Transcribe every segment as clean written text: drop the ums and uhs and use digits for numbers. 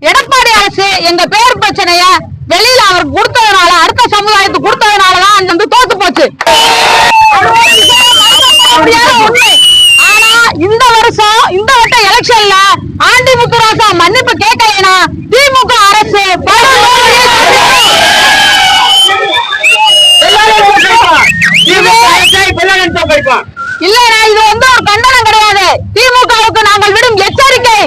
எடப்பாடி அரசு எங்க பேர் பிரச்சனைய வெளியில அவர் கொடுத்ததுனால, அடுத்த சமுதாயத்துக்கு கொடுத்ததுனாலதான் வந்து தோத்து போச்சு. ஆனா இந்த வருஷம் இந்த வட்ட எலெக்ஷன்ல ஆண்டி முத்துராசா மன்னிப்பு கேட்கலைன்னா திமுக அரசு இல்லைனா இது வந்து ஒரு கண்டனம் கிடையாது. திமுகவுக்கு நாங்கள் விடும் எச்சரிக்கை.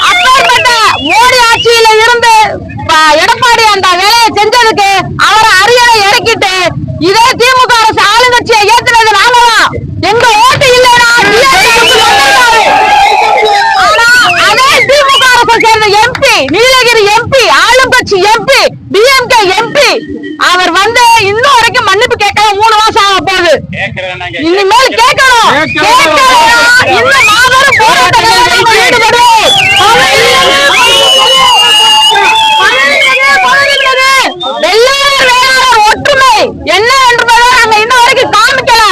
அப்பேற்பட்ட மோடி ஆட்சியில இருந்து எடப்பாடி அந்த வேலையை செஞ்சதுக்கு அவரை அரியணை இறக்கிட்டு இதே திமுக அரசு ஆளுங்கட்சியை ஏத்துனது நாங்கதான். எங்க ஓட்டு இல்லைன்னா ஆனா அதே திமுக அரசை சேர்ந்த எம்பி, நீலகிரி எம்பி, ஆளுங்கட்சி எம்பி, டிஎம்கே எம்பி, அவர் வந்து இன்னும் வரைக்கும் மன்னிப்பு கேட்க 3 மாசம் ஆக போகுது. இனிமேல் கேட்கணும். இந்த மாபெரும் போராட்டத்தில் ஈடுபடுவோம். ஒற்றுமை என்ன என்பதை நாங்க இன்ன வரைக்கும் காமிக்கல.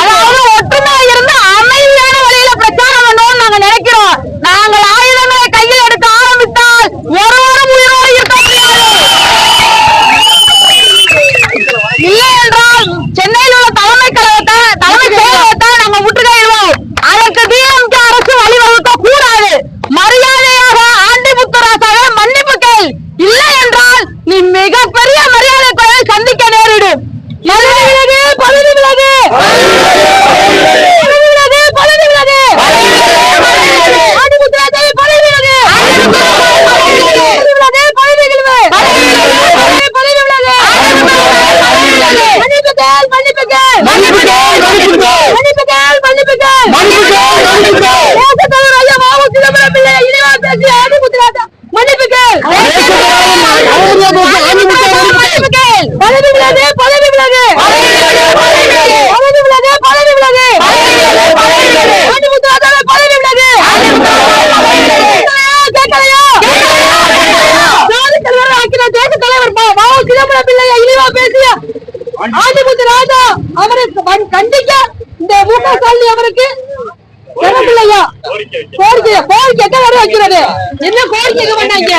அதாவது ஒற்றுமை இருந்து அமைதியான வழியில பிரச்சாரம் பண்ணணும்னு நாங்க நினைக்கிறோம். நாங்கள் ஆயுதங்களை கையில் எடுக்க ஆரம்பித்தால் ஒருவரும் உயிரோடு இருக்க முடியாது. இல்லை என்றால் சென்னையில் உள்ள தலைமை செயலகத்தை நாங்க முற்றுகையிடுவோம். அதற்கு டிஎம்கே அரசு வழிவகுக்க கூடாது. மரியாதையாக ஆண்டி முத்துராசாவை மன்னிப்பு கேள். இல்லை என்றால் நீ மிகப்பெரிய மரியாதை குறைவை சந்திக்க நேரிடும். பதவி விலகு. அவரை கண்டிக்க இந்த முக ஸ்டாலின் அவருக்கு கோரிக்கை வைக்கிறது. என்ன கோரிக்கை பண்ணாங்க?